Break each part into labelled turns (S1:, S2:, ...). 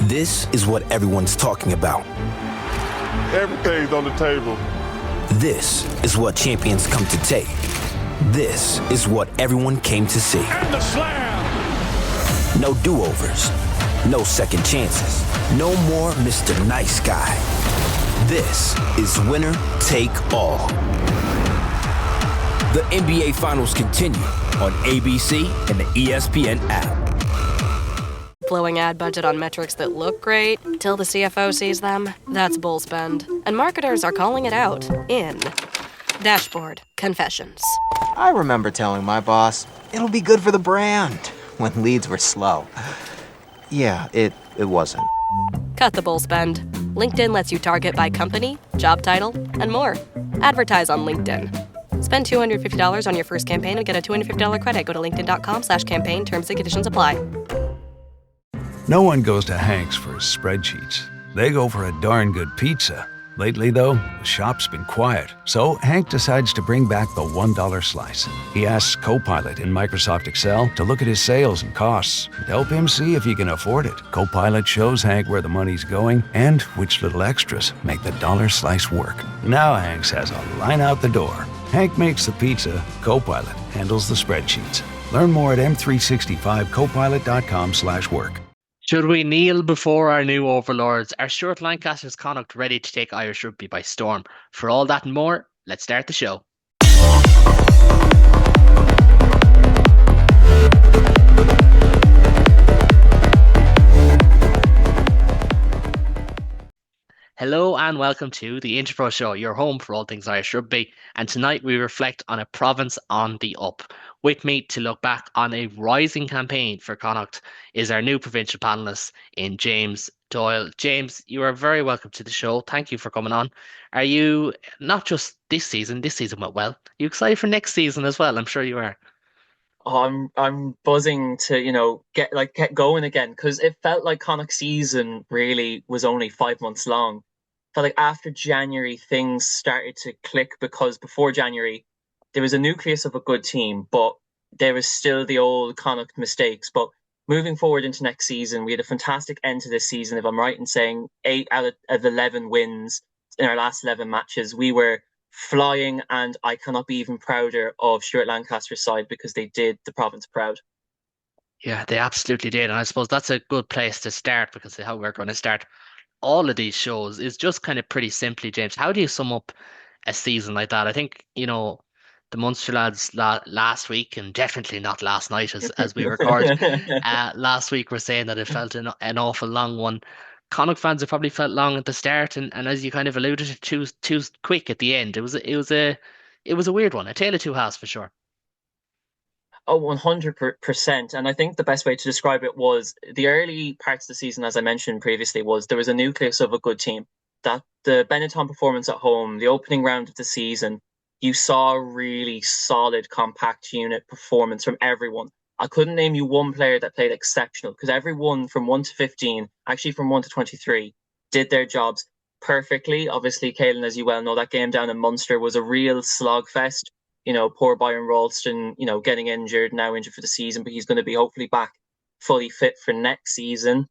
S1: This is what everyone's talking about.
S2: Everything's on the table.
S1: This is what champions come to take. This is what everyone came to see.
S2: And the slam!
S1: No do-overs. No second chances. No more Mr. Nice Guy. This is winner take all. The NBA Finals continue on ABC and the ESPN app.
S3: Blowing ad budget on metrics that look great till the CFO sees them? That's bull spend. And marketers are calling it out in Dashboard Confessions.
S4: I remember telling my boss, it'll be good for the brand, when leads were slow. Yeah, it wasn't.
S3: Cut the bull spend. LinkedIn lets you target by company, job title, and more. Advertise on LinkedIn. Spend $250 on your first campaign and get a $250 credit. Go to linkedin.com/campaign. Terms and conditions apply.
S5: No one goes to Hank's for his spreadsheets. They go for a darn good pizza. Lately, though, the shop's been quiet, so Hank decides to bring back the $1 slice. He asks Copilot in Microsoft Excel to look at his sales and costs and help him see if he can afford it. Copilot shows Hank where the money's going and which little extras make the dollar slice work. Now Hank has a line out the door. Hank makes the pizza, Copilot handles the spreadsheets. Learn more at m365copilot.com/work.
S6: Should we kneel before our new overlords? Are Stuart Lancaster's Connacht ready to take Irish rugby by storm? For all that and more, let's start the show. Hello and welcome to the Interpro Show, your home for all things Irish rugby. And tonight we reflect on a province on the up. With me to look back on a rising campaign for Connacht is our new provincial panellist in James Doyle. James, you are very welcome to the show. Thank you for coming on. Are you, not just this season went well, are you excited for next season as well? I'm sure you are.
S7: Oh, I'm buzzing to, get going again, because it felt like Connacht season really was only 5 months long. Felt like after January things started to click, because before January there was a nucleus of a good team, but there was still the old Connacht mistakes. But moving forward into next season, we had a fantastic end to this season. If I'm right in saying 8 out of 11 wins in our last 11 matches, we were flying, and I cannot be even prouder of Stuart Lancaster's side, because they did the province proud.
S6: Yeah, they absolutely did. And I suppose that's a good place to start, because how we're going to start all of these shows is just kind of pretty simply, James. How do you sum up a season like that? I think, the Munster lads last week, and definitely not last night as we record, last week were saying that it felt an awful long one. Connacht fans have probably felt long at the start, and as you kind of alluded to, too quick at the end. It was a weird one, a tale of two halves for sure.
S7: Oh, 100%. And I think the best way to describe it was the early parts of the season, as I mentioned previously, was there was a nucleus of a good team. That the Benetton performance at home, the opening round of the season, you saw a really solid, compact unit performance from everyone. I couldn't name you one player that played exceptional, because everyone from 1 to 15, actually from 1 to 23, did their jobs perfectly. Obviously, Caolán, as you well know, that game down in Munster was a real slogfest. Poor Byron Ralston, getting now injured for the season, but he's going to be hopefully back fully fit for next season.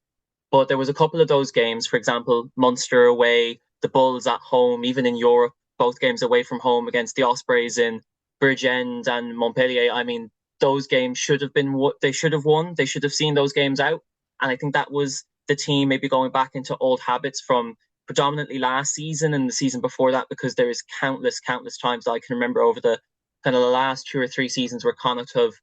S7: But there was a couple of those games, for example, Munster away, the Bulls at home, even in Europe, both games away from home against the Ospreys in Bridgend and Montpellier. I mean, those games should have been what they should have won. They should have seen those games out. And I think that was the team maybe going back into old habits from predominantly last season and the season before that, because there is countless times that I can remember over the kind of the last 2 or 3 seasons where Connacht have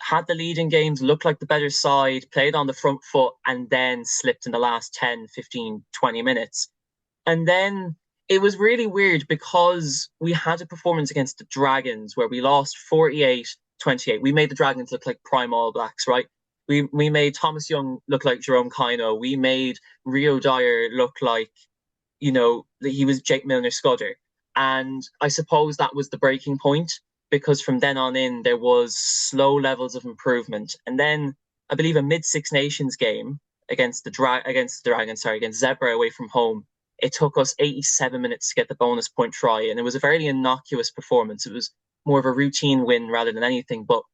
S7: had the lead in games, looked like the better side, played on the front foot, and then slipped in the last 10, 15, 20 minutes. And then it was really weird, because we had a performance against the Dragons where we lost 48-28. We made the Dragons look like prime All Blacks, right? We made Thomas Young look like Jerome Kino. We made Rio Dyer look like, he was Jake Milner-Scudder. And I suppose that was the breaking point, because from then on in, there was slow levels of improvement. And then I believe a mid-Six Nations game against Zebra away from home, it took us 87 minutes to get the bonus point try. And it was a very innocuous performance. It was more of a routine win rather than anything. But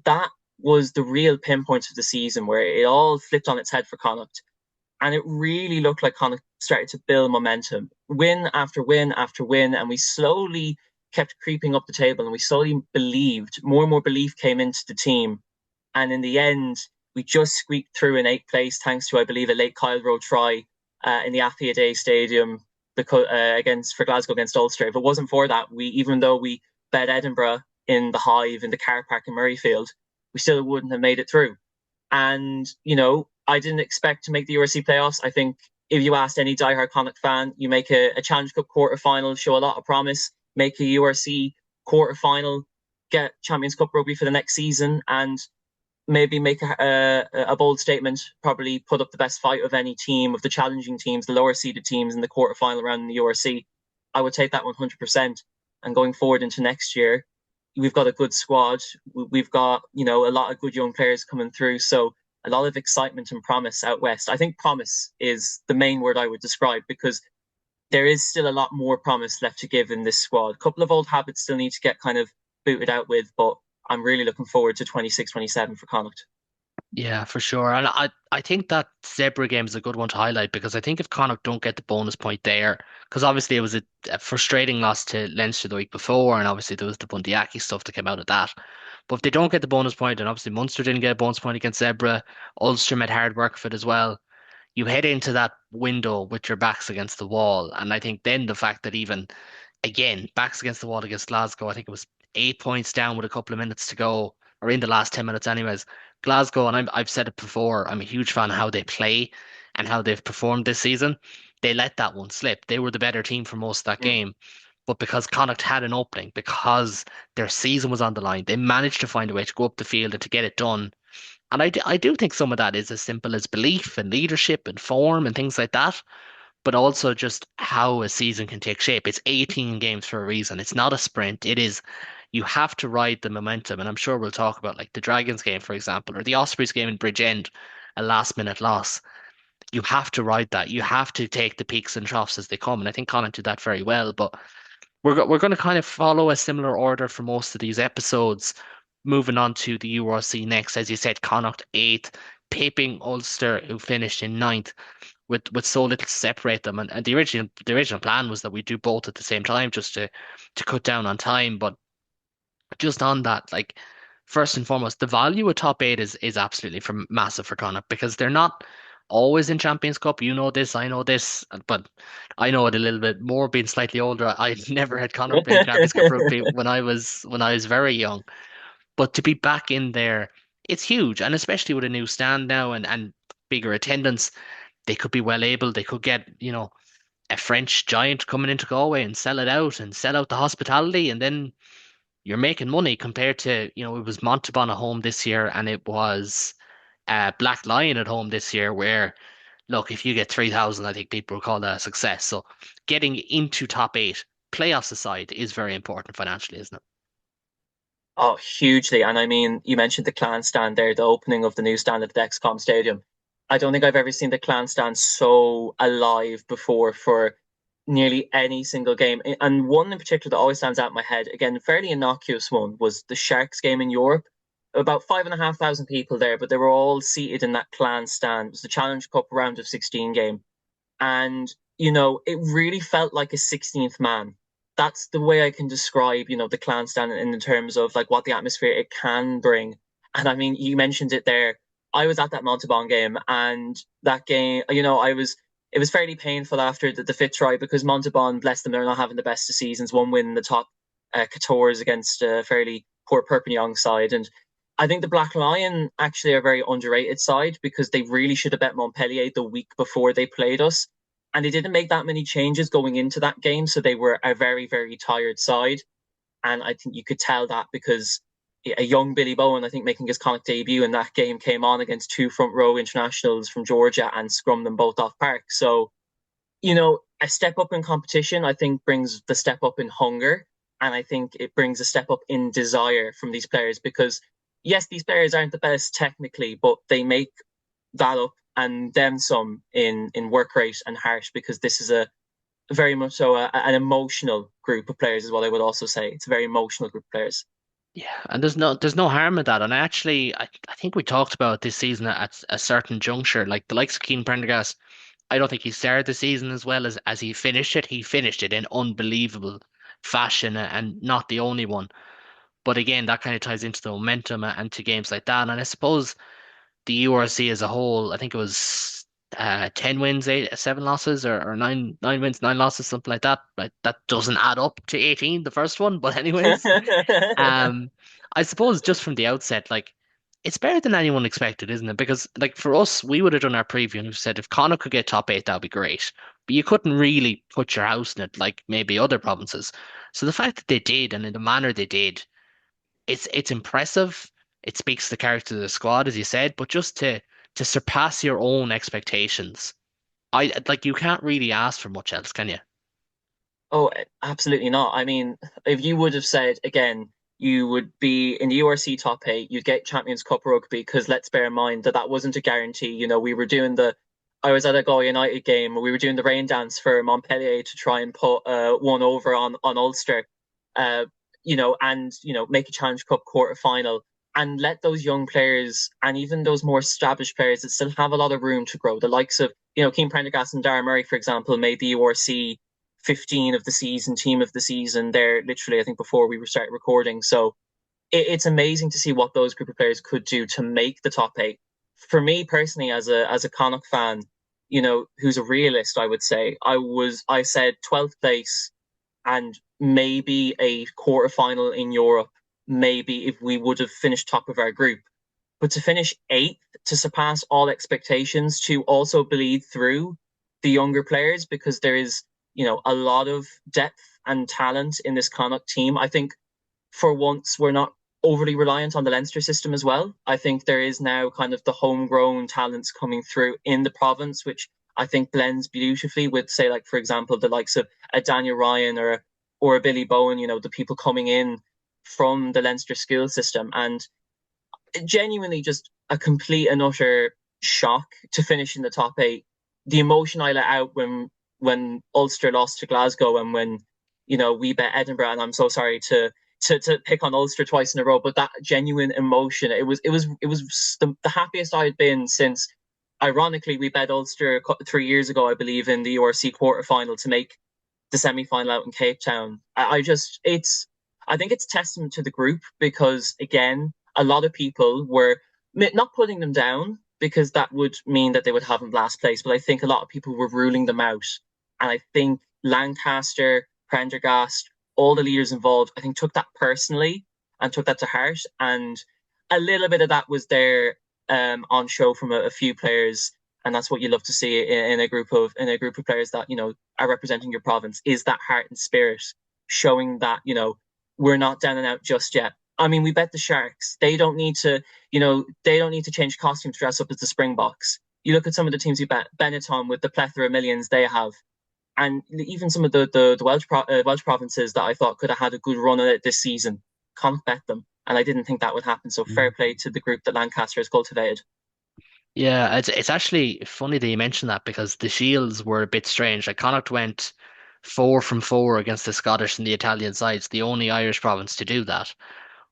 S7: that was the real pinpoint of the season where it all flipped on its head for Connacht. And it really looked like Connacht started to build momentum, win after win after win, and we slowly kept creeping up the table, and we slowly believed, more and more belief came into the team. And in the end, we just squeaked through in eighth place, thanks to, I believe, a late Kyle Rowe try in the Affia Day Stadium for Glasgow against Ulster. If it wasn't for that, even though we bet Edinburgh in the Hive in the car park in Murrayfield, we still wouldn't have made it through. And, I didn't expect to make the URC playoffs. I think if you asked any diehard Connacht fan, you make a Challenge Cup quarter-final, show a lot of promise, make a URC quarter-final, get Champions Cup rugby for the next season, and maybe make a bold statement, probably put up the best fight of any team, of the challenging teams, the lower-seeded teams in the quarter-final round in the URC. I would take that 100%. And going forward into next year, we've got a good squad. We've got, a lot of good young players coming through. So a lot of excitement and promise out west. I think promise is the main word I would describe, because there is still a lot more promise left to give in this squad. A couple of old habits still need to get kind of booted out with, but I'm really looking forward to 26-27 for Connacht.
S6: Yeah, for sure. And I think that Zebra game is a good one to highlight, because I think if Connacht don't get the bonus point there, because obviously it was a frustrating loss to Leinster the week before, and obviously there was the Bundyaki stuff that came out of that. But if they don't get the bonus point, and obviously Munster didn't get a bonus point against Zebra, Ulster made hard work of it as well, you head into that window with your backs against the wall. And I think then the fact that even, again, backs against the wall against Glasgow, I think it was 8 points down with a couple of minutes to go, or in the last 10 minutes anyways. Glasgow, and I've said it before, I'm a huge fan of how they play and how they've performed this season. They let that one slip. They were the better team for most of that game. But because Connacht had an opening, because their season was on the line, they managed to find a way to go up the field and to get it done. And I do think some of that is as simple as belief and leadership and form and things like that, but also just how a season can take shape. It's 18 games for a reason. It's not a sprint. It is, you have to ride the momentum. And I'm sure we'll talk about like the Dragons game, for example, or the Ospreys game in Bridgend, a last minute loss. You have to ride that. You have to take the peaks and troughs as they come. And I think Colin did that very well. But we're going to kind of follow a similar order for most of these episodes. Moving on to the URC next, as you said, Connacht eighth, pipping Ulster, who finished in ninth, with so little to separate them. And the original plan was that we do both at the same time, just to cut down on time. But just on that, like, first and foremost, the value of top eight is absolutely massive for Connacht, because they're not always in Champions Cup. You know this, I know this, but I know it a little bit more being slightly older. I never had Connacht playing Champions Cup rugby when I was very young. But to be back in there, it's huge. And especially with a new stand now and bigger attendance, they could be well able. They could get, a French giant coming into Galway and sell it out and sell out the hospitality. And then you're making money compared to, it was Montauban at home this year, and it was Black Lion at home this year, where, look, if you get 3,000, I think people will call that a success. So getting into top eight, playoffs aside, is very important financially, isn't it?
S7: Oh, hugely. And I mean, you mentioned the Clan stand there, the opening of the new stand at the Dexcom Stadium. I don't think I've ever seen the Clan stand so alive before for nearly any single game. And one in particular that always stands out in my head, again, fairly innocuous one, was the Sharks game in Europe. About 5,500 people there, but they were all seated in that Clan stand. It was the Challenge Cup round of 16 game. And, it really felt like a 16th man. That's the way I can describe, the Clan stand in terms of like what the atmosphere it can bring. And I mean, you mentioned it there. I was at that Montauban game, and that game, it was fairly painful after the fifth try, because Montauban, bless them, they're not having the best of seasons. One win in the top 14 against a fairly poor Perpignan side. And I think the Black Lion actually are a very underrated side, because they really should have bet Montpellier the week before they played us. And they didn't make that many changes going into that game. So they were a very, very tired side. And I think you could tell that, because a young Billy Bowen, I think, making his Connacht debut in that game, came on against two front row internationals from Georgia and scrummed them both off park. So, a step up in competition, I think, brings the step up in hunger. And I think it brings a step up in desire from these players, because yes, these players aren't the best technically, but they make that up and then some in work rate and heart, because this is a very much so an emotional group of players, is what I would also say. It's a very emotional group of players.
S6: Yeah, and there's no harm in that. And I think we talked about this season at a certain juncture, like the likes of Keane Prendergast. I don't think he started the season as well as he finished it. He finished it in unbelievable fashion and not the only one. But again, that kind of ties into the momentum and to games like that. And I suppose the URC as a whole, I think it was 10 wins, 7 losses, or nine wins, 9 losses, something like that. But that doesn't add up to 18, the first one. But anyways, um, I suppose just from the outset, like it's better than anyone expected, isn't it? Because like for us, we would have done our preview and we said if Connacht could get top 8, that'd be great. But you couldn't really put your house in it like maybe other provinces. So the fact that they did and in the manner they did, it's impressive. It speaks to the character of the squad, as you said, but just to surpass your own expectations, I like you can't really ask for much else, can you?
S7: Oh, absolutely not. I mean, if you would have said again, you would be in the URC top eight, you'd get Champions Cup rugby, because let's bear in mind that that wasn't a guarantee. We were doing I was at a Galway United game where we were doing the rain dance for Montpellier to try and put one over on Ulster, and make a Challenge Cup quarter final and let those young players and even those more established players that still have a lot of room to grow, the likes of Keane Prendergast and Darren Murray, for example, made the URC 15 of the season, team of the season there, literally, I think, before we started recording. So it's amazing to see what those group of players could do to make the top eight. For me personally, as a Connacht fan, who's a realist, I would say, I said 12th place and maybe a quarter final in Europe, maybe if we would have finished top of our group. But to finish eighth, to surpass all expectations, to also bleed through the younger players, because there is, a lot of depth and talent in this Connacht team. I think for once we're not overly reliant on the Leinster system as well. I think there is now kind of the homegrown talents coming through in the province, which I think blends beautifully with, say, like for example, the likes of a Daniel Ryan or a Billy Bowen. The people coming in from the Leinster skill system, and genuinely just a complete and utter shock to finish in the top eight. The emotion I let out when Ulster lost to Glasgow and when we bet Edinburgh, and I'm so sorry to pick on Ulster twice in a row, but that genuine emotion, it was the happiest I had been since. Ironically, we bet Ulster 3 years ago, I believe, in the URC quarter final to make the semi final out in Cape Town. I think it's testament to the group, because again, a lot of people were not putting them down, because that would mean that they would have them last place, but I think a lot of people were ruling them out. And I think Lancaster, Prendergast, all the leaders involved, I think, took that personally and took that to heart. And a little bit of that was there on show from a few players, and that's what you love to see in a group of players that are representing your province, is that heart and spirit, showing that we're not down and out just yet. I mean, we bet the Sharks. They don't need to change costume to dress up as the Springboks. You look at some of the teams we bet, Benetton, with the plethora of millions they have, and even some of the Welsh provinces that I thought could have had a good run at it this season. Can't bet them, and I didn't think that would happen. So fair play to the group that Lancaster has cultivated.
S6: Yeah, it's actually funny that you mentioned that because the Shields were a bit strange. Like Connacht went 4 from 4 against the Scottish and the Italian sides, the only Irish province to do that,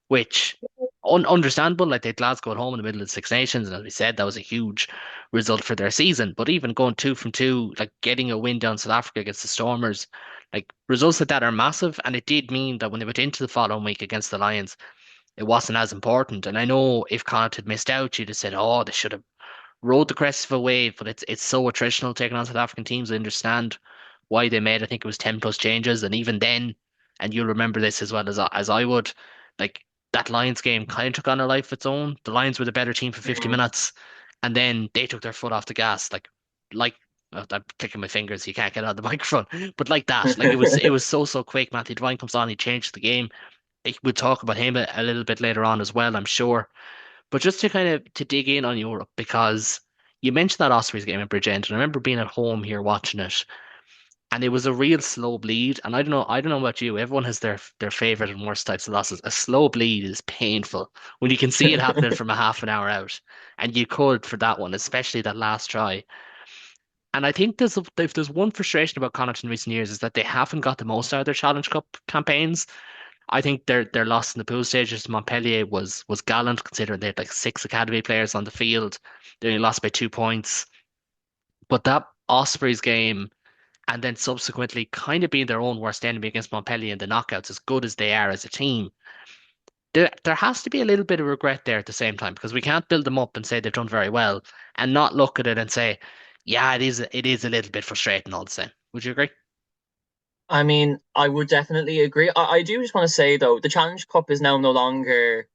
S6: which understandable. Like they had Glasgow at home in the middle of the Six Nations, and as we said, that was a huge result for their season. But even going 2 from 2, like getting a win down South Africa against the Stormers, like results like that are massive. And it did mean that when they went into the following week against the Lions, it wasn't as important. And I know if Connacht had missed out, you'd have said, "Oh, they should have rode the crest of a wave." But it's so attritional taking on South African teams. I understand why they made, I think it was 10 plus changes, and even then, and you'll remember this as well as I would, like that Lions game kind of took on a life of its own. The Lions were the better team for 50
S7: Mm.
S6: minutes, and then they took their foot off the gas, like I'm clicking my fingers, you can't get on the microphone, but like that, like it was so quick. Matthew Devine comes on, he changed the game. We'll talk about him a little bit later on as well, I'm sure. But just to kind of to dig in on Europe, because you mentioned that Ospreys game in Bridgend, and I remember being at home here watching it, and it was a real slow bleed. And I don't know about you. Everyone has their favorite and worst types of losses. A slow bleed is painful when you can see it happening from a half an hour out, and you could for that one, especially that last try. And I think if there's one frustration about Connacht in recent years is that they haven't got the most out of their Challenge Cup campaigns. I think their loss in the pool stages to Montpellier was gallant considering they had like 6 academy players on the field. They only lost by 2 points. But that Ospreys game and then subsequently kind of being their own worst enemy against Montpellier in the knockouts, as good as they are as a team, there has to be a little bit of regret there at the same time because we can't build them up and say they've done very well and not look at it and say, yeah, it is a little bit frustrating all the same. Would you agree?
S7: I mean, I would definitely agree. I do just want to say though, the Challenge Cup is now no longer.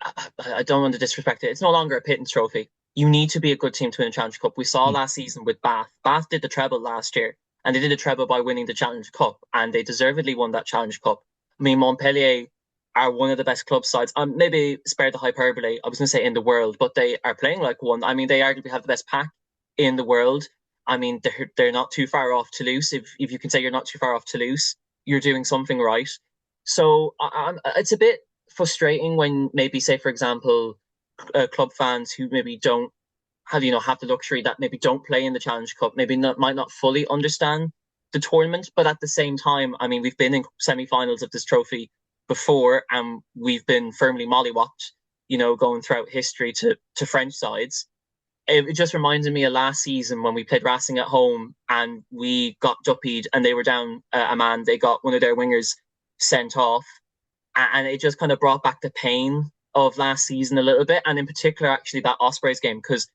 S7: I don't want to disrespect it. It's no longer a pittance trophy. You need to be a good team to win a Challenge Cup. We saw last season with Bath. Bath did the treble last year, and they did the treble by winning the Challenge Cup, and they deservedly won that Challenge Cup. I mean, Montpellier are one of the best club sides. Maybe spare the hyperbole. I was going to say in the world, but they are playing like one. I mean, they arguably have the best pack in the world. I mean, they're not too far off Toulouse. If you can say you're not too far off Toulouse, you're doing something right. So it's a bit frustrating when maybe say for example club fans who maybe don't have the luxury that maybe don't play in the Challenge Cup maybe might not fully understand the tournament, but at the same time, I mean, we've been in semi-finals of this trophy before and we've been firmly mollywopped, going throughout history to French sides. It just reminded me of last season when we played Racing at home and we got duppied and they were down a man. They got one of their wingers sent off, and it just kind of brought back the pain of last season a little bit, and in particular, actually that Ospreys game because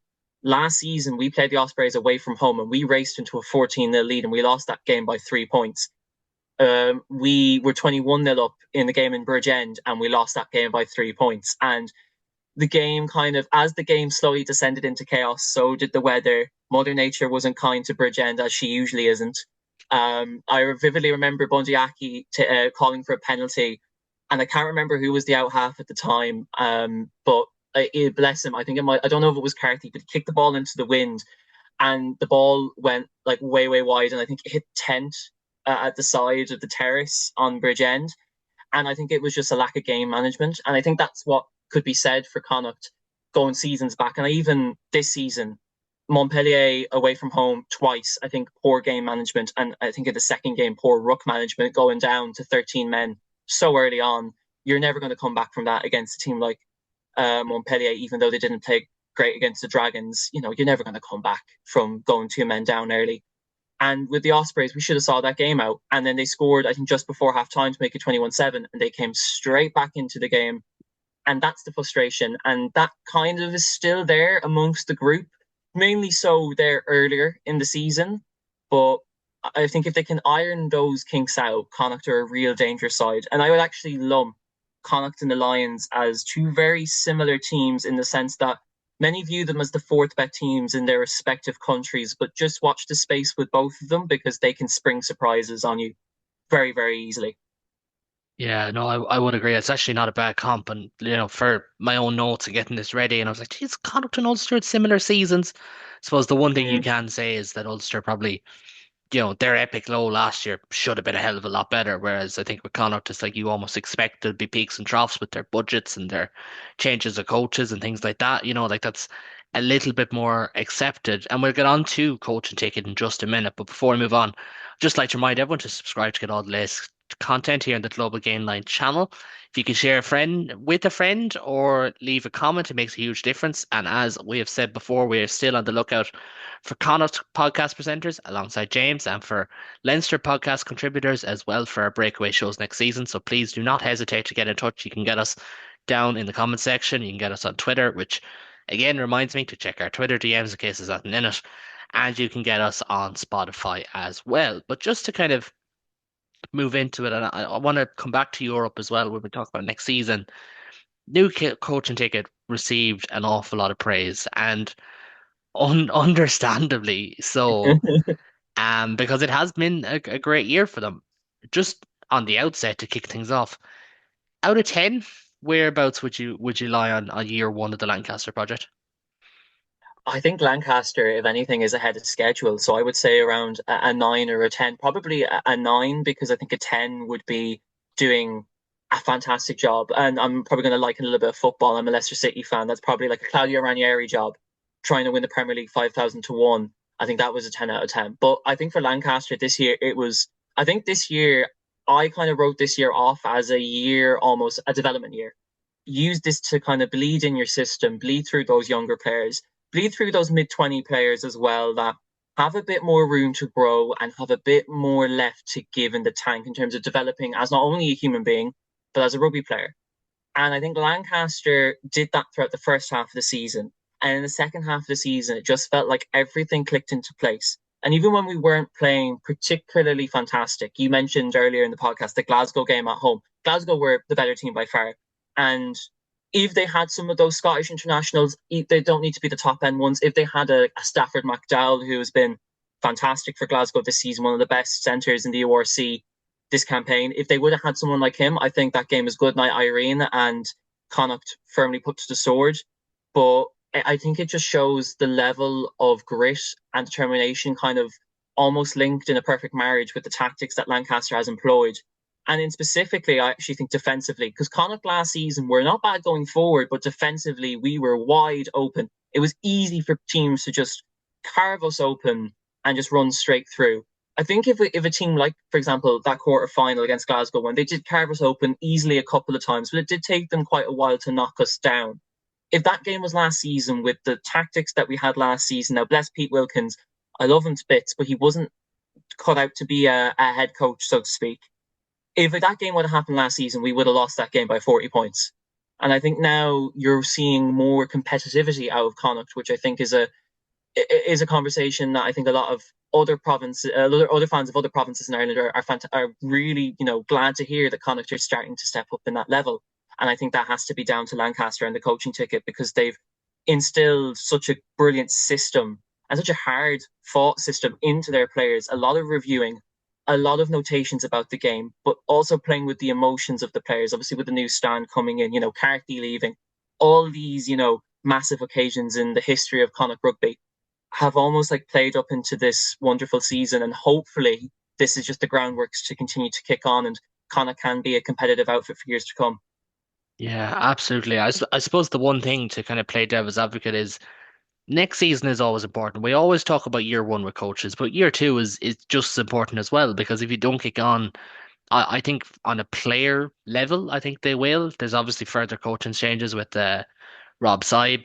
S7: last season we played the Ospreys away from home and we raced into a 14-0 lead and we lost that game by 3 points. We were 21-0 up in the game in Bridgend and we lost that game by 3 points. And the game kind of, as the game slowly descended into chaos, so did the weather. Mother Nature wasn't kind to Bridgend as she usually isn't. I vividly remember Bundyaki calling for a penalty, and I can't remember who was the out half at the time. But bless him, I think it might. I don't know if it was Carthy, but he kicked the ball into the wind, and the ball went like way, way wide, and I think it hit tent at the side of the terrace on Bridgend. And I think it was just a lack of game management, and I think that's what could be said for Connacht going seasons back, and even this season. Montpellier away from home twice. I think poor game management, and I think in the second game, poor ruck management, going down to 13 men so early on. You're never going to come back from that against a team like Montpellier, even though they didn't play great against the Dragons. You're never going to come back from going 2 men down early. And with the Ospreys, we should have saw that game out. And then they scored, I think, just before half time to make it 21-7, and they came straight back into the game. And that's the frustration. And that kind of is still there amongst the group, mainly so there earlier in the season. But I think if they can iron those kinks out, Connacht are a real danger side. And I would actually lump Connacht and the Lions as two very similar teams in the sense that many view them as the fourth best teams in their respective countries, but just watch the space with both of them because they can spring surprises on you very, very easily.
S6: Yeah, no, I would agree. It's actually not a bad comp, and for my own notes and getting this ready, and I was like, geez, Connacht and Ulster had similar seasons. I suppose the one thing you
S7: Mm.
S6: can say is that Ulster probably their epic low last year should have been a hell of a lot better. Whereas I think with Connacht, it's like you almost expect there'd be peaks and troughs with their budgets and their changes of coaches and things like that. Like that's a little bit more accepted. And we'll get on to coach and ticket in just a minute. But before we move on, I'd just like to remind everyone to subscribe to get all the latest content here on the Global Game Line channel. If you can share a friend with a friend or leave a comment, it makes a huge difference. And as we have said before, we are still on the lookout for Connacht podcast presenters alongside James and for Leinster podcast contributors as well for our breakaway shows next season. So please do not hesitate to get in touch. You can get us down in the comment section. You can get us on Twitter, which again reminds me to check our Twitter DMs in case there's nothing in it. And you can get us on Spotify as well. But just to kind of move into it, and I want to come back to Europe as well when we talk about next season. New coaching ticket received an awful lot of praise, and understandably so, because it has been a great year for them. Just on the outset to kick things off, out of 10, whereabouts would you lie on year one of the Lancaster project?
S7: I think Lancaster, if anything, is ahead of schedule. So I would say around a 9 or a 10, probably a 9, because I think a 10 would be doing a fantastic job. And I'm probably going to liken a little bit of football. I'm a Leicester City fan. That's probably like a Claudio Ranieri job, trying to win the Premier League 5,000 to 1. I think that was a 10 out of 10. But I think for Lancaster this year, I think this year I kind of wrote this year off as a year, almost a development year. Use this to kind of bleed in your system, bleed through those younger players, bleed through those mid-20 players as well that have a bit more room to grow and have a bit more left to give in the tank in terms of developing as not only a human being, but as a rugby player. And I think Lancaster did that throughout the first half of the season. And in the second half of the season, it just felt like everything clicked into place. And even when we weren't playing particularly fantastic, you mentioned earlier in the podcast the Glasgow game at home. Glasgow were the better team by far. And if they had some of those Scottish internationals, they don't need to be the top end ones. If they had a Stafford McDowell, who has been fantastic for Glasgow this season, one of the best centres in the URC this campaign, if they would have had someone like him, I think that game is good night Irene and Connacht firmly put to the sword. But I think it just shows the level of grit and determination kind of almost linked in a perfect marriage with the tactics that Lancaster has employed. And in specifically, I actually think defensively, because Connacht last season were not bad going forward, but defensively, we were wide open. It was easy for teams to just carve us open and just run straight through. I think if a team like, for example, that quarter final against Glasgow, when they did carve us open easily a couple of times, but it did take them quite a while to knock us down. If that game was last season with the tactics that we had last season, now bless Pete Wilkins, I love him to bits, but he wasn't cut out to be a head coach, so to speak. If that game would have happened last season, we would have lost that game by 40 points. And I think now you're seeing more competitivity out of Connacht, which I think is a conversation that I think a lot of other provinces, other fans of other provinces in Ireland are really, glad to hear that Connacht are starting to step up in that level. And I think that has to be down to Lancaster and the coaching ticket, because they've instilled such a brilliant system and such a hard fought system into their players. A lot of reviewing, a lot of notations about the game, but also playing with the emotions of the players. Obviously, with the new stand coming in, Carthy leaving, all these, massive occasions in the history of Connacht rugby have almost like played up into this wonderful season. And hopefully, this is just the groundworks to continue to kick on, and Connacht can be a competitive outfit for years to come.
S6: Yeah, absolutely. I suppose the one thing to kind of play devil's advocate is next season is always important. We always talk about year one with coaches, but year two is just as important as well, because if you don't kick on, I think on a player level, I think they will. There's obviously further coaching changes with Rob Saib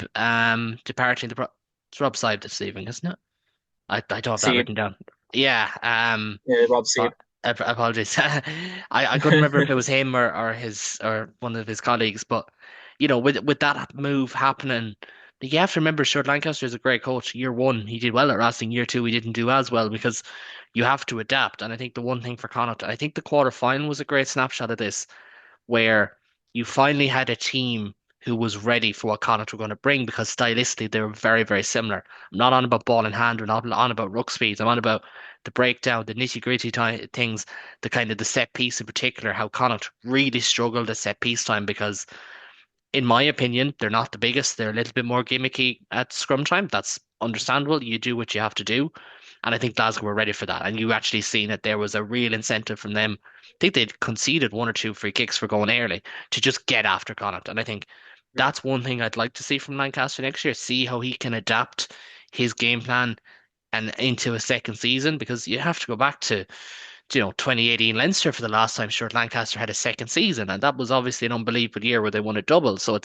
S6: departing it's Rob Saib that's leaving, isn't it? I don't have that
S7: See,
S6: written down. Yeah,
S7: Rob, see.
S6: apologies. I couldn't remember if it was him or his or one of his colleagues, but with that move happening, you have to remember Stuart Lancaster is a great coach. Year one, he did well at wrestling. Year two, he didn't do as well, because you have to adapt. And I think the one thing for Connacht, I think the quarter final was a great snapshot of this, where you finally had a team who was ready for what Connacht were going to bring, because stylistically they were very, very similar. I'm not on about ball in hand, I'm not on about ruck speeds, I'm on about the breakdown, the nitty-gritty things, the kind of the set piece in particular, how Connacht really struggled at set piece time, because in my opinion, they're not the biggest. They're a little bit more gimmicky at scrum time. That's understandable. You do what you have to do. And I think Glasgow were ready for that. And you actually seen that there was a real incentive from them. I think they'd conceded one or two free kicks for going early to just get after Connacht. And I think that's one thing I'd like to see from Lancaster next year. See how he can adapt his game plan and into a second season, because you have to go back to 2018 Leinster for the last time Stuart Lancaster had a second season, and that was obviously an unbelievable year where they won a double. So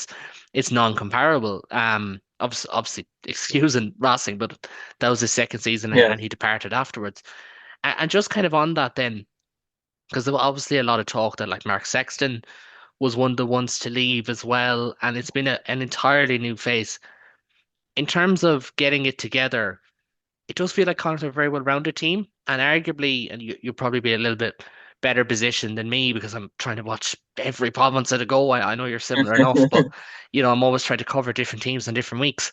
S6: it's non-comparable. Obviously excusing Racing, but that was his second season,
S7: Yeah.
S6: and he departed afterwards. And just kind of on that then, because there was obviously a lot of talk that like Mark Sexton was one of the ones to leave as well, and it's been an entirely new face in terms of getting it together. It does feel like Connacht are a very well-rounded team, and arguably, and you'll probably be a little bit better positioned than me because I'm trying to watch every province at a go. I know you're similar enough, but I'm always trying to cover different teams in different weeks.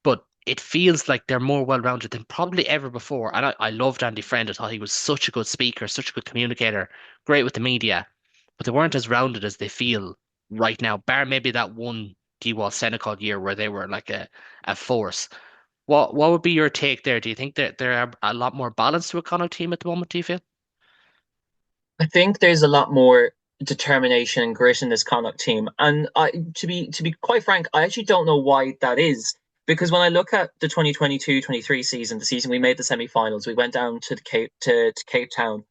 S6: But it feels like they're more well-rounded than probably ever before. And I loved Andy Friend. I thought he was such a good speaker, such a good communicator, great with the media, but they weren't as rounded as they feel right now, bar maybe that one Diwal Senecal year where they were like a force. What would be your take there? Do you think that there are a lot more balance to a Connacht team at the moment, do you feel?
S7: I think there's a lot more determination and grit in this Connacht team, and to be quite frank, I actually don't know why that is. Because when I look at the 2022-23 season, the season we made the semi-finals, we went down to Cape Town,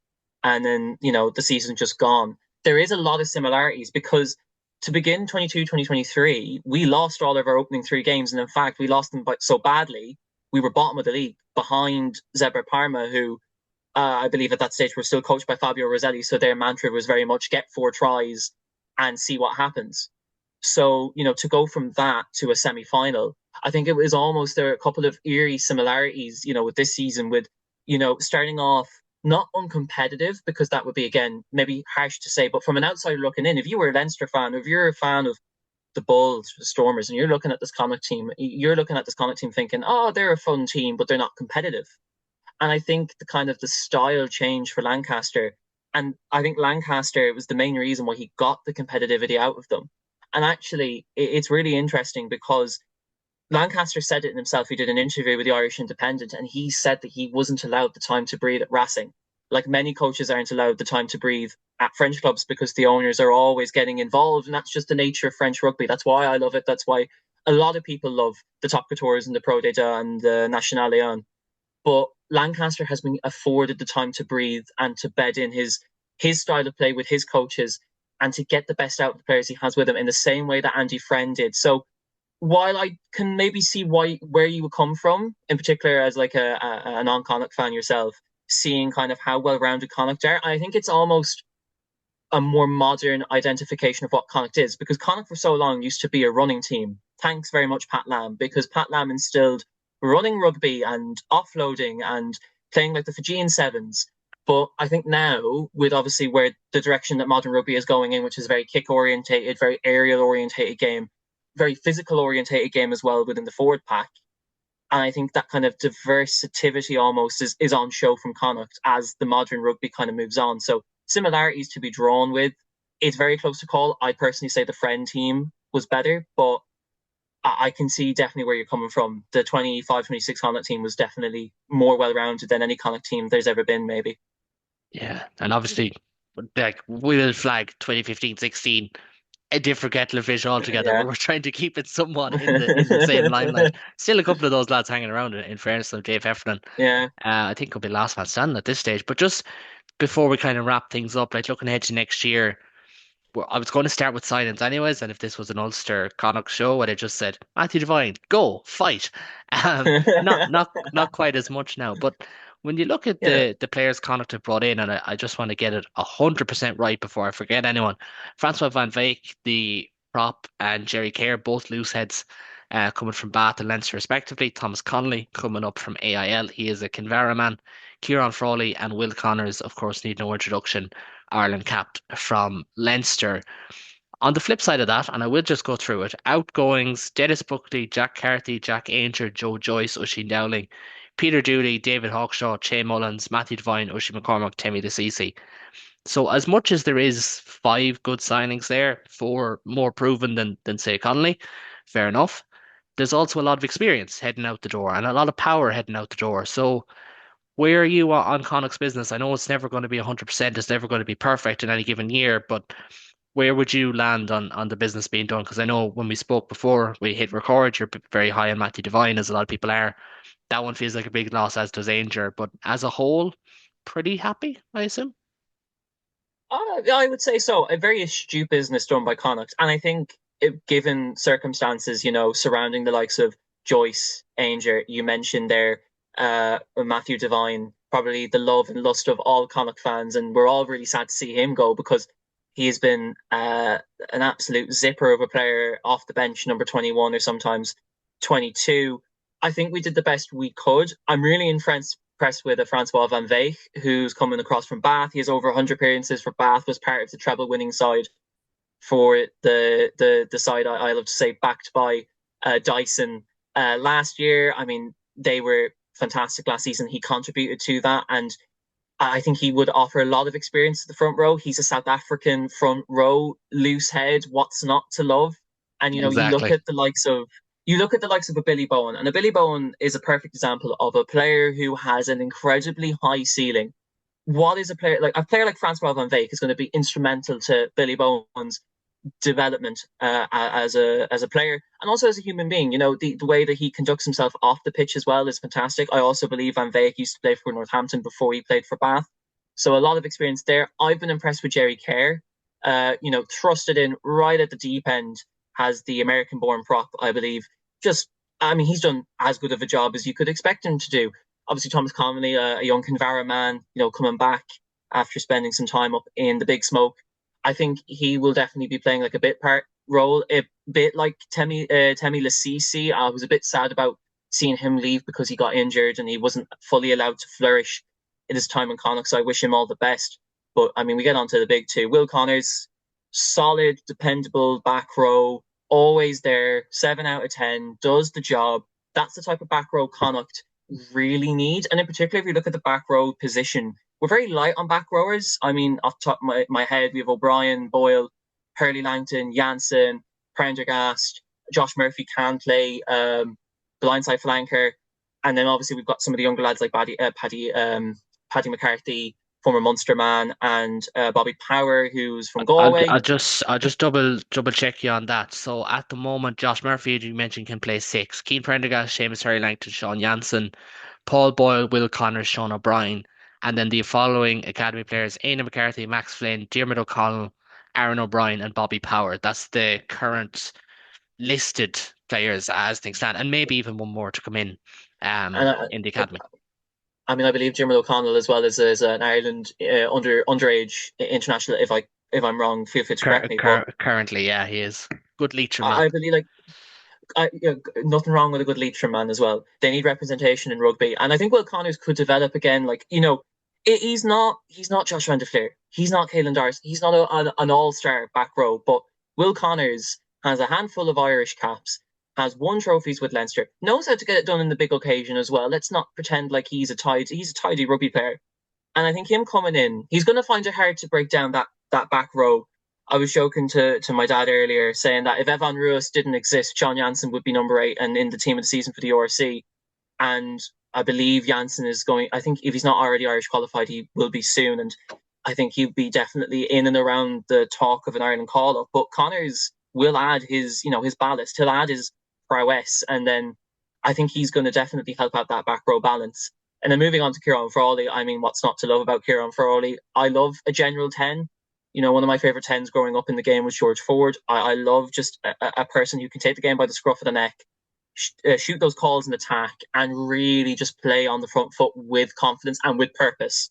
S7: and then, the season just gone. There is a lot of similarities because to begin 2023, we lost all of our opening 3 games. And in fact, we lost them so badly, we were bottom of the league behind Zebra Parma, who I believe at that stage were still coached by Fabio Rosselli. So their mantra was very much get 4 tries and see what happens. So, to go from that to a semi-final, I think it was almost there are a couple of eerie similarities, with this season with, starting off not uncompetitive, because that would be, again, maybe harsh to say, but from an outsider looking in, if you were a Leinster fan, or if you're a fan of the Bulls, the Stormers, and you're looking at this Connacht team, thinking, oh, they're a fun team, but they're not competitive. And I think the style change for Lancaster, and I think Lancaster was the main reason why he got the competitivity out of them. And actually, it's really interesting because Lancaster said it himself. He did an interview with the Irish Independent, and he said that he wasn't allowed the time to breathe at Racing. Like many coaches aren't allowed the time to breathe at French clubs because the owners are always getting involved, and that's just the nature of French rugby. That's why I love it. That's why a lot of people love the Top Coutures and the Pro D2 and the National Leon. But Lancaster has been afforded the time to breathe and to bed in his style of play with his coaches and to get the best out of the players he has with him in the same way that Andy Friend did. So while I can maybe see where you would come from, in particular as like a non-Connacht fan yourself, seeing kind of how well-rounded Connacht are, I think it's almost a more modern identification of what Connacht is, because Connacht for so long used to be a running team. Thanks very much, Pat Lam, because Pat Lam instilled running rugby and offloading and playing like the Fijian Sevens. But I think now, with obviously where the direction that modern rugby is going in, which is very kick-orientated, very aerial-orientated game, very physical-orientated game as well within the forward pack, and I think that kind of versatility almost is on show from Connacht as the modern rugby kind of moves on. So similarities to be drawn with. It's very close to call. I personally say the Friend team was better, but I can see definitely where you're coming from. The 25-26 Connacht team was definitely more well-rounded than any Connacht team there's ever been, maybe.
S6: Yeah, and obviously, like we will flag 2015-16 a different kettle of fish altogether,
S7: Yeah.
S6: but we're trying to keep it somewhat in the same limelight. Still a couple of those lads hanging around in fairness to Dave Heffernan.
S7: Yeah.
S6: I think he'll be last man standing at this stage. But just before we kind of wrap things up, like looking ahead to next year, I was going to start with silence anyways, and if this was an Ulster Connacht show, I'd have just said, Matthew Devine, go, fight. Not quite as much now. But when you look at
S7: Yeah.
S6: the players Connacht have brought in, and I just want to get it 100% right before I forget anyone, Francois Van Veek, the prop, and Jerry Kerr, both loose heads, coming from Bath and Leinster respectively. Thomas Connolly coming up from AIL. He is a Kinvara man. Kieran Frawley and Will Connors, of course, need no introduction. Ireland capped from Leinster. On the flip side of that, and I will just go through it, outgoings, Dennis Buckley, Jack Carthy, Jack Ainger, Joe Joyce, Oisin Dowling, Peter Dooley, David Hawkshaw, Che Mullins, Matthew Devine, Oisin McCormack, Temi DeCisi. So as much as there is 5 good signings there, 4 more proven than say Connolly, fair enough. There's also a lot of experience heading out the door and a lot of power heading out the door. So where are you on Connacht's business? I know it's never going to be 100%, it's never going to be perfect in any given year, but where would you land on the business being done? Because I know when we spoke before we hit record, you're very high on Matthew Devine, as a lot of people are. That one feels like a big loss, as does Ainger, but as a whole, pretty happy, I assume.
S7: I would say so. A very astute business done by Connacht. And I think, given circumstances, surrounding the likes of Joyce, Ainger, you mentioned there, Matthew Devine, probably the love and lust of all Connacht fans. And we're all really sad to see him go because he has been an absolute zipper of a player off the bench, number 21 or sometimes 22. I think we did the best we could. I'm really impressed with Francois Van Veek, who's coming across from Bath. He has over 100 appearances for Bath, was part of the treble winning side for the side, I love to say, backed by Dyson last year. I mean, they were fantastic last season. He contributed to that, and I think he would offer a lot of experience to the front row. He's a South African front row, loose head, what's not to love? And,
S6: Exactly.
S7: you look at the likes of a Billy Bowen, and a Billy Bowen is a perfect example of a player who has an incredibly high ceiling. What is a player like Francois Van Veek is going to be instrumental to Billy Bowen's development as a player and also as a human being. The way that he conducts himself off the pitch as well is fantastic. I also believe Van Veek used to play for Northampton before he played for Bath. So a lot of experience there. I've been impressed with Jerry Kerr. Thrusted in right at the deep end, has the American-born prop, I believe. He's done as good of a job as you could expect him to do. Obviously, Thomas Connolly, a young Kinvara man, coming back after spending some time up in the Big Smoke. I think he will definitely be playing like a bit part role, a bit like Temi Lasisi. I was a bit sad about seeing him leave because he got injured and he wasn't fully allowed to flourish in his time in Connacht. So I wish him all the best. But we get on to the big two. Will Connors, solid, dependable back row, always there, 7 out of 10, does the job. That's the type of back row Connacht really need. And in particular, if you look at the back row position, we're very light on back rowers. Off the top of my head, we have O'Brien, Boyle, Hurley Langton, Janssen, Prendergast, Josh Murphy can play blindside flanker. And then obviously we've got some of the younger lads like Paddy McCarthy, former Munster man, and Bobby Power, who's from Galway.
S6: I'll just double check you on that. So at the moment, Josh Murphy, as you mentioned, can play 6. Keane Prendergast, Seamus Hurley Langton, Sean Janssen, Paul Boyle, Will Connors, Sean O'Brien. And then the following academy players: Aidan McCarthy, Max Flynn, Diarmuid O'Connell, Aaron O'Brien, and Bobby Power. That's the current listed players as things stand, and maybe even one more to come in the academy.
S7: I believe Diarmuid O'Connell as well is an Ireland underage international. If I'm wrong, feel free to correct me.
S6: Currently, yeah, he is good Leitrim man.
S7: I believe nothing wrong with a good Leitrim man as well. They need representation in rugby, and I think Will Connors could develop again. He's not Josh Van der Fleer. He's not Caolán Darcy. He's not an all-star back row. But Will Connors has a handful of Irish caps, has won trophies with Leinster, knows how to get it done in the big occasion as well. Let's not pretend like he's a tidy rugby player. And I think him coming in, he's going to find it hard to break down that back row. I was joking to my dad earlier, saying that if Evan Ruas didn't exist, Sean Janssen would be number 8 and in the team of the season for the URC. And I believe Janssen is going, I think if he's not already Irish qualified, he will be soon. And I think he'll be definitely in and around the talk of an Ireland call-up. But Connors will add his ballast. He'll add his prowess. And then I think he's going to definitely help out that back row balance. And then moving on to Kieran Frawley, what's not to love about Kieran Frawley? I love a general 10. One of my favourite 10s growing up in the game was George Ford. I love just a person who can take the game by the scruff of the neck, shoot those calls in attack, and really just play on the front foot with confidence and with purpose.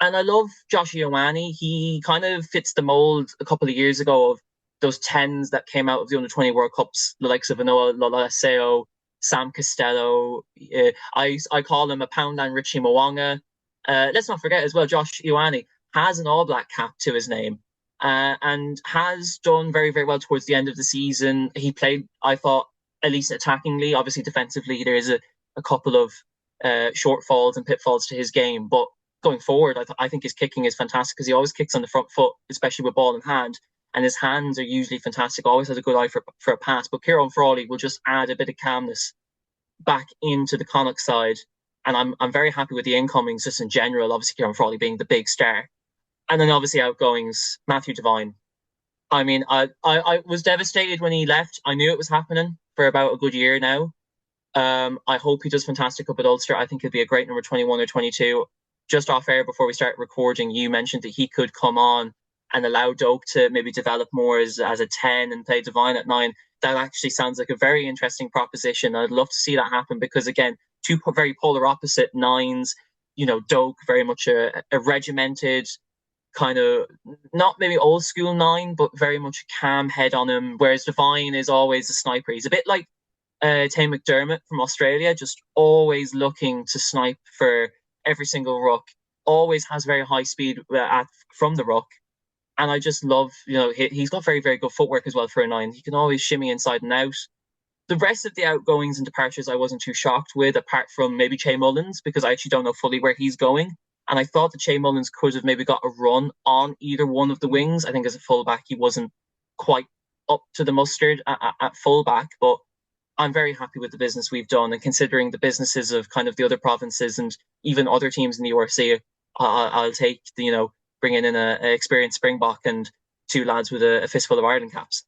S7: And I love Josh Ioane. He kind of fits the mould a couple of years ago of those 10s that came out of the Under-20 World Cups, the likes of Anoa Lolaseo, Sam Costello. I call him a pound and Richie Mwanga. Let's not forget as well, Josh Ioane has an All Black cap to his name and has done very, very well towards the end of the season. He played, I thought, at least attackingly. Obviously, defensively, there is a couple of shortfalls and pitfalls to his game. But going forward, I think his kicking is fantastic because he always kicks on the front foot, especially with ball in hand. And his hands are usually fantastic, always has a good eye for a pass. But Kieran Frawley will just add a bit of calmness back into the Connacht side. And I'm very happy with the incomings just in general, obviously Kieran Frawley being the big star. And then obviously outgoings, Matthew Devine. I was devastated when he left. I knew it was happening for about a good year now. I hope he does fantastic up at Ulster. I think he'll be a great number 21 or 22. Just off air before we start recording, you mentioned that he could come on and allow Doak to maybe develop more as a 10 and play Devine at 9. That actually sounds like a very interesting proposition. I'd love to see that happen because, again, two very polar opposite 9s. Doak, very much a regimented, kind of not maybe old school 9, but very much a calm head on him, whereas Devine is always a sniper. He's a bit like Tay McDermott from Australia, just always looking to snipe for every single ruck, always has very high speed from the ruck. And I just love, he's got very, very good footwork as well for a 9. He can always shimmy inside and out. The rest of the outgoings and departures I wasn't too shocked with, apart from maybe Che Mullins, because I actually don't know fully where he's going. And I thought that Che Mullins could have maybe got a run on either one of the wings. I think as a fullback, he wasn't quite up to the mustard at fullback. But I'm very happy with the business we've done. And considering the businesses of kind of the other provinces and even other teams in the URC, I'll take, bringing in an experienced Springbok and 2 lads with a fistful of Ireland caps.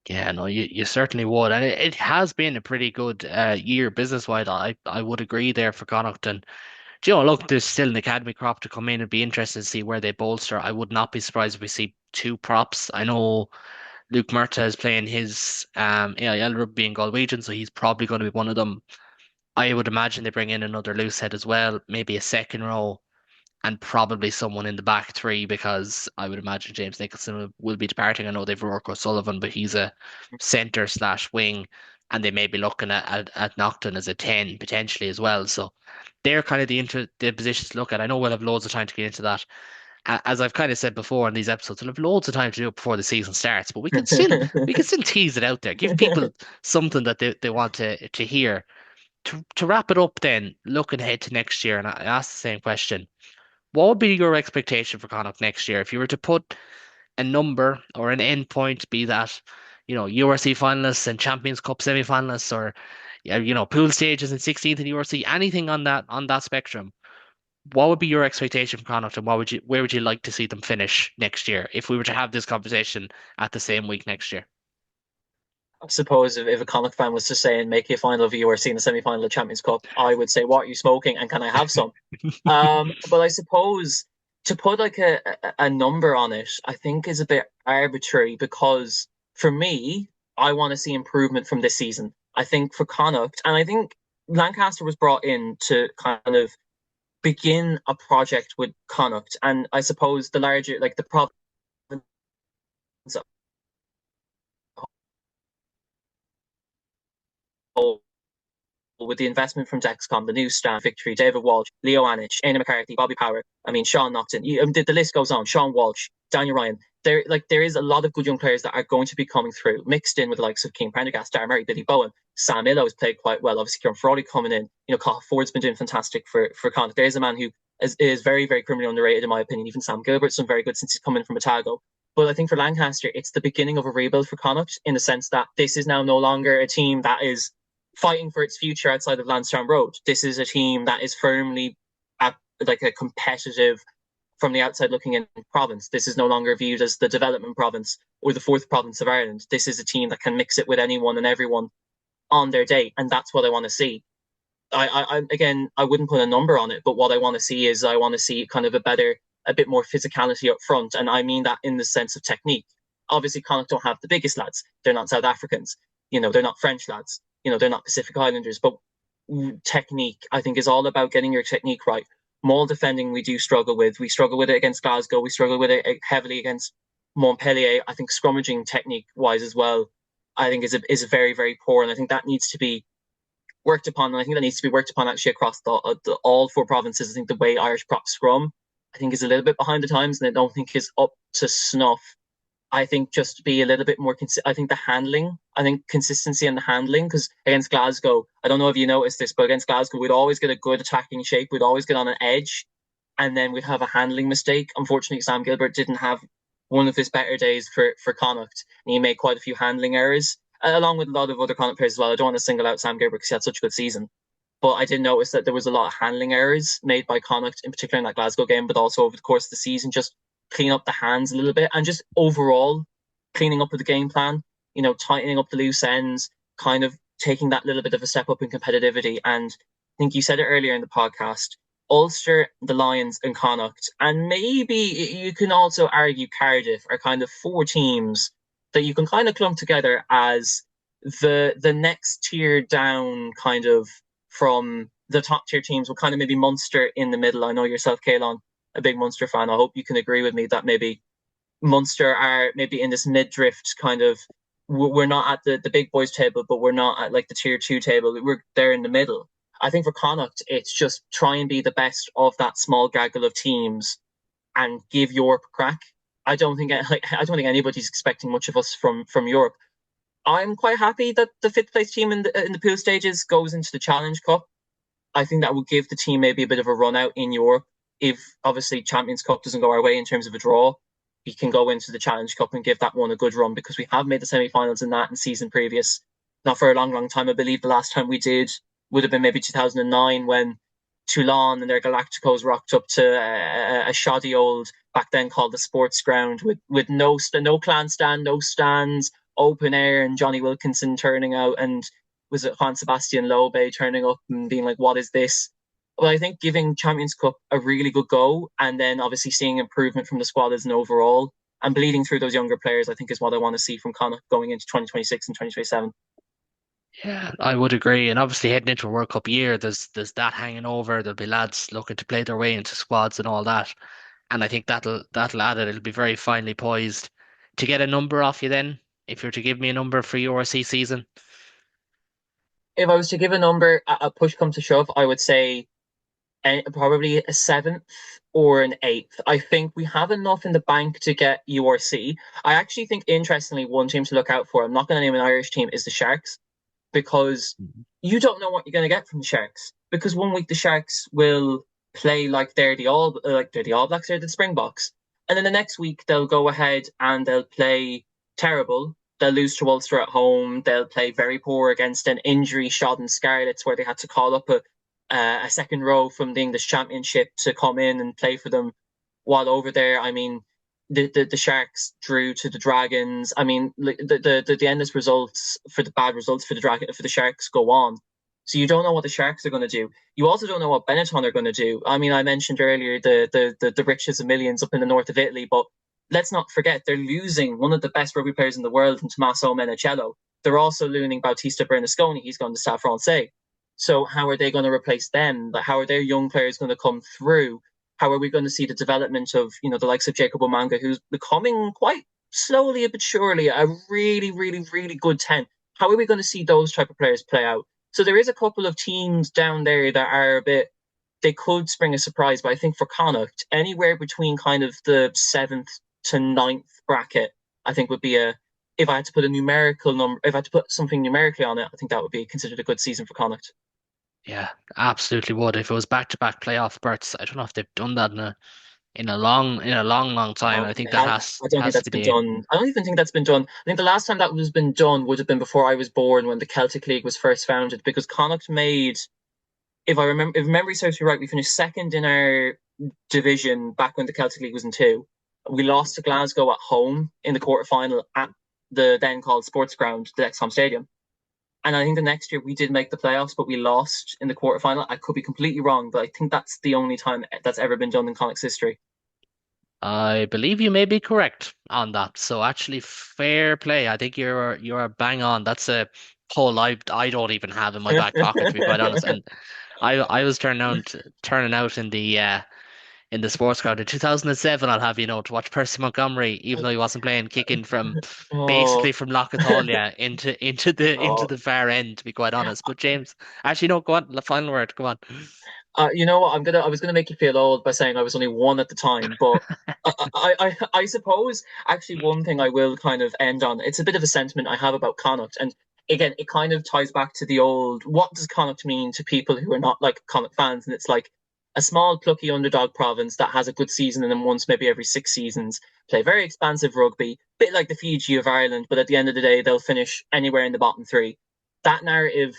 S6: Yeah, no, you certainly would. And it has been a pretty good year business-wise. I would agree there for Connacht. And Look, there's still an academy crop to come in. It'd be interesting to see where they bolster. I would not be surprised if we see two props. I know Luke Murta is playing his AIL rugby in Galwegian, so he's probably going to be one of them. I would imagine they bring in another loose head as well, maybe a second row, and probably someone in the back three because I would imagine James Nicholson will be departing. I know they've Rourke O'Sullivan, but he's a centre slash wing, and they may be looking at Nocton as a 10 potentially as well. So they're kind of the positions to look at. I know we'll have loads of time to get into that. As I've kind of said before in these episodes, we'll have loads of time to do it before the season starts, but we can still tease it out there, give people something that they want to hear. To wrap it up then, looking ahead to next year, and I asked the same question. What would be your expectation for Connacht next year? If you were to put a number or an end point, be that, URC finalists and Champions Cup semi-finalists or pool stages and 16th in URC, anything on that spectrum, what would be your expectation for Connacht and where would you like to see them finish next year if we were to have this conversation at the same week next year?
S7: I suppose if a Connacht fan was to say and make a final of URC in the semi-final of Champions Cup, I would say, "What are you smoking? And can I have some?" But I suppose to put like a number on it, I think is a bit arbitrary because for me, I want to see improvement from this season. I think for Connacht, and I think Lancaster was brought in to kind of begin a project with Connacht, and I suppose the larger, like the province with the investment from Dexcom, the new staff, Victory, David Walsh, Leo Anich, Aina McCarthy, Bobby Power, Sean Nocton, the list goes on, Sean Walsh, Daniel Ryan. There is a lot of good young players that are going to be coming through, mixed in with the likes of Keane Prendergast, Darren Murray, Billy Bowen, Sam Illo has played quite well. Obviously, Kieran Frawley coming in. Cathal Ford's been doing fantastic for Connacht. There's a man who is very, very criminally underrated, in my opinion. Even Sam Gilbert's done very good since he's come in from Otago. But I think for Lancaster, it's the beginning of a rebuild for Connacht in the sense that this is now no longer a team that is fighting for its future outside of Lansdowne Road. This is a team that is firmly at like a competitive, from the outside looking in, province. This is no longer viewed as the development province or the fourth province of Ireland. This is a team that can mix it with anyone and everyone on their day, and that's what I want to see. Again, I wouldn't put a number on it, but what I want to see is I want to see kind of a bit more physicality up front, and I mean that in the sense of technique. Obviously, Connacht don't have the biggest lads. They're not South Africans. They're not French lads. They're not Pacific Islanders, but technique, I think, is all about getting your technique right. Maul defending, we do struggle with. We struggle with it against Glasgow. We struggle with it heavily against Montpellier. I think scrummaging technique-wise as well, I think is very, very poor, and I think that needs to be worked upon. And I think that needs to be worked upon actually across all four provinces. I think the way Irish props scrum, I think, is a little bit behind the times, and I don't think is up to snuff. I think just be a little bit more. I think the handling. I think consistency in the handling, because against Glasgow, I don't know if you noticed this, but against Glasgow, we'd always get a good attacking shape. We'd always get on an edge, and then we'd have a handling mistake. Unfortunately, Sam Gilbert didn't have one of his better days for Connacht, and he made quite a few handling errors, along with a lot of other Connacht players as well. I don't want to single out Sam Gilbert because he had such a good season, but I did notice that there was a lot of handling errors made by Connacht, in particular in that Glasgow game, but also over the course of the season. Just clean up the hands a little bit, and just overall cleaning up with the game plan, tightening up the loose ends, kind of taking that little bit of a step up in competitivity. And I think you said it earlier in the podcast, Ulster, the Lions, and Connacht, and maybe you can also argue Cardiff, are kind of four teams that you can kind of clump together as the next tier down, kind of from the top tier teams, with kind of maybe Munster in the middle. I know yourself, Caolán, a big Munster fan. I hope you can agree with me that maybe Munster are maybe in this mid-drift kind of, we're not at the big boys table, but we're not at like the tier 2 table. We're there in the middle. I think for Connacht, it's just try and be the best of that small gaggle of teams and give Europe a crack. I don't think anybody's expecting much of us from Europe. I'm quite happy that the fifth place team in the pool stages goes into the Challenge Cup. I think that will give the team maybe a bit of a run out in Europe. If obviously Champions Cup doesn't go our way in terms of a draw, we can go into the Challenge Cup and give that one a good run, because we have made the semi-finals in that in season previous. Not for a long, long time. I believe the last time we did would have been maybe 2009, when Toulon and their Galacticos rocked up to a shoddy old, back then called the Sports Ground, with no clan stand, no stands, open air, and Johnny Wilkinson turning out, and was it Juan Sebastian Lobe turning up and being like, "What is this?" Well, I think giving Champions Cup a really good go, and then obviously seeing improvement from the squad as an overall, and bleeding through those younger players, I think is what I want to see from Connacht going into 2026 and 2027.
S6: Yeah, I would agree. And obviously heading into a World Cup year, there's that hanging over. There'll be lads looking to play their way into squads and all that. And I think that'll add it. It'll be very finely poised. To get a number off you then, if you're to give me a number for your URC season.
S7: If I was to give a number, a push come to shove, I would say probably a seventh or an eighth. I think we have enough in the bank to get URC. I actually think, interestingly, one team to look out for, I'm not going to name an Irish team, is the Sharks, because you don't know what you're going to get from the Sharks. Because one week the Sharks will play like they're the All Blacks, they're the Springboks, and then the next week they'll go ahead and they'll play terrible. They'll lose to Ulster at home. They'll play very poor against an injury-shodden Scarlets, where they had to call up a second row from the English Championship to come in and play for them. While over there, I mean, the Sharks drew to the Dragons. I mean, the endless results for the bad results for the Sharks go on. So you don't know what the Sharks are going to do. You also don't know what Benetton are going to do. I mean, I mentioned earlier the riches of millions up in the north of Italy, but let's not forget they're losing one of the best rugby players in the world in Tommaso Menicello. They're also losing Bautista Bernasconi. He's gone to Stade Francais. So how are they going to replace them? How are their young players going to come through? How are we going to see the development of, the likes of Jacob Omanga, who's becoming quite slowly but surely a really, really, really good 10? How are we going to see those type of players play out? So there is a couple of teams down there that are a bit, they could spring a surprise, but I think for Connacht, anywhere between kind of the 7th to 9th bracket, I think would be if I had to put a numerical number, if I had to put something numerically on it, I think that would be considered a good season for Connacht.
S6: Yeah, absolutely would. If it was back-to-back playoff berths, I don't know if they've done that in a long time. I think that has
S7: I don't think
S6: has
S7: that's
S6: to
S7: been
S6: be.
S7: done. I don't even think that's been done. I think the last time that was been done would have been before I was born, when the Celtic League was first founded, because Connacht made, if memory serves me right, we finished second in our division back when the Celtic League was in two. We lost to Glasgow at home in the quarterfinal at the then called Sports Ground, the Dexcom Stadium. And I think the next year we did make the playoffs, but we lost in the quarterfinal. I could be completely wrong, but I think that's the only time that's ever been done in Connacht's history.
S6: I believe you may be correct on that. So actually, fair play. I think you're bang on. That's a poll I don't even have in my back pocket, to be quite honest. And I was turning out in the sports crowd in 2007. I'll have you know, to watch Percy Montgomery, even though he wasn't playing, kicking from
S7: Oh,
S6: basically from Lochatolia into the
S7: oh.
S6: far end, to be quite honest. But James, actually no, go on. The final word. Come on.
S7: You know what? I was gonna make you feel old by saying I was only one at the time, but I suppose actually one thing I will kind of end on. It's a bit of a sentiment I have about Connacht, and again, it kind of ties back to the old. What does Connacht mean to people who are not like Connacht fans? And it's like a small, plucky underdog province that has a good season, and then once maybe every 6 seasons play very expansive rugby, bit like the Fiji of Ireland. But at the end of the day, they'll finish anywhere in the bottom three. That narrative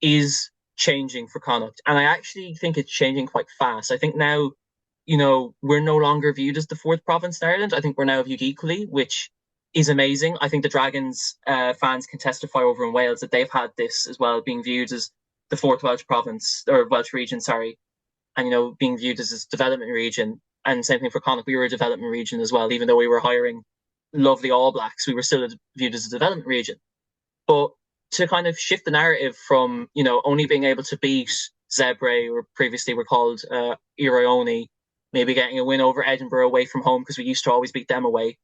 S7: is changing for Connacht. And I actually think it's changing quite fast. I think now, we're no longer viewed as the fourth province in Ireland. I think we're now viewed equally, which is amazing. I think the Dragons fans can testify over in Wales that they've had this as well, being viewed as the fourth Welsh province, or Welsh region, sorry, and, being viewed as this development region. And same thing for Connacht, we were a development region as well, even though we were hiring lovely All Blacks, we were still viewed as a development region. But to kind of shift the narrative from, only being able to beat Zebre, or previously were called Irione, maybe getting a win over Edinburgh away from home because we used to always beat them away,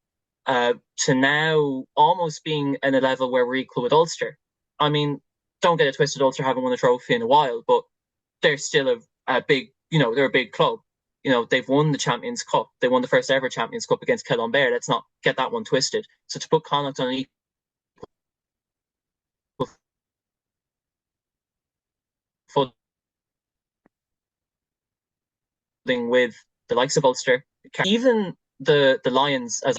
S7: to now almost being in a level where we're equal with Ulster. I mean, don't get it twisted, Ulster haven't won a trophy in a while, but they're still a big, they're a big club. They've won the Champions Cup. They won the first ever Champions Cup against Caolán. Let's not get that one twisted. So to put Connacht on an equal with the likes of Ulster, even the Lions, as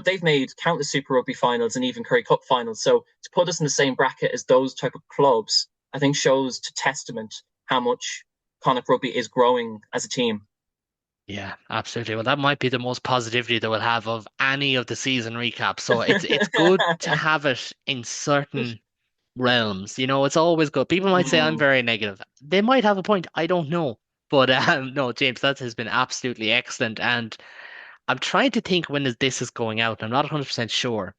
S7: they've made countless Super Rugby finals and even Currie Cup finals. So to put us in the same bracket as those type of clubs, I think shows to testament how much Connacht Rugby is growing as a team.
S6: Yeah, absolutely. Well, that might be the most positivity that we'll have of any of the season recaps. So it's good to have it in certain realms. It's always good. People might say I'm
S7: Mm.
S6: very negative. They might have a point. I don't know. But no, James, that has been absolutely excellent. And I'm trying to think when this is going out. I'm not 100% sure.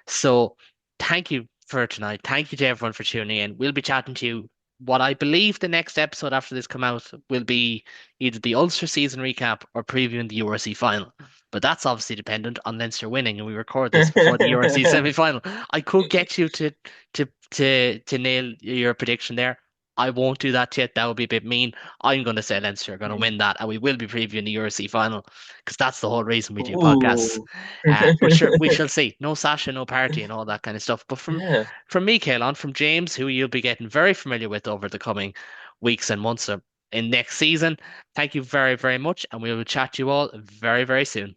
S6: So thank you for tonight. Thank you to everyone for tuning in. We'll be chatting to you. What I believe the next episode after this come out will be either the Ulster season recap or previewing the URC final. But that's obviously dependent on Leinster winning, and we record this before the URC semi-final. I could get you to nail your prediction there. I won't do that yet. That would be a bit mean. I'm going to say Leinster are going to win that, and we will be previewing the URC final because that's the whole reason we do podcasts.
S7: Ooh.
S6: But sure, we shall see. No Sasha, no party, and all that kind of stuff. But
S7: Yeah.
S6: from me, Caolán, from James, who you'll be getting very familiar with over the coming weeks and months in next season, thank you very, very much, and we will chat to you all very, very soon.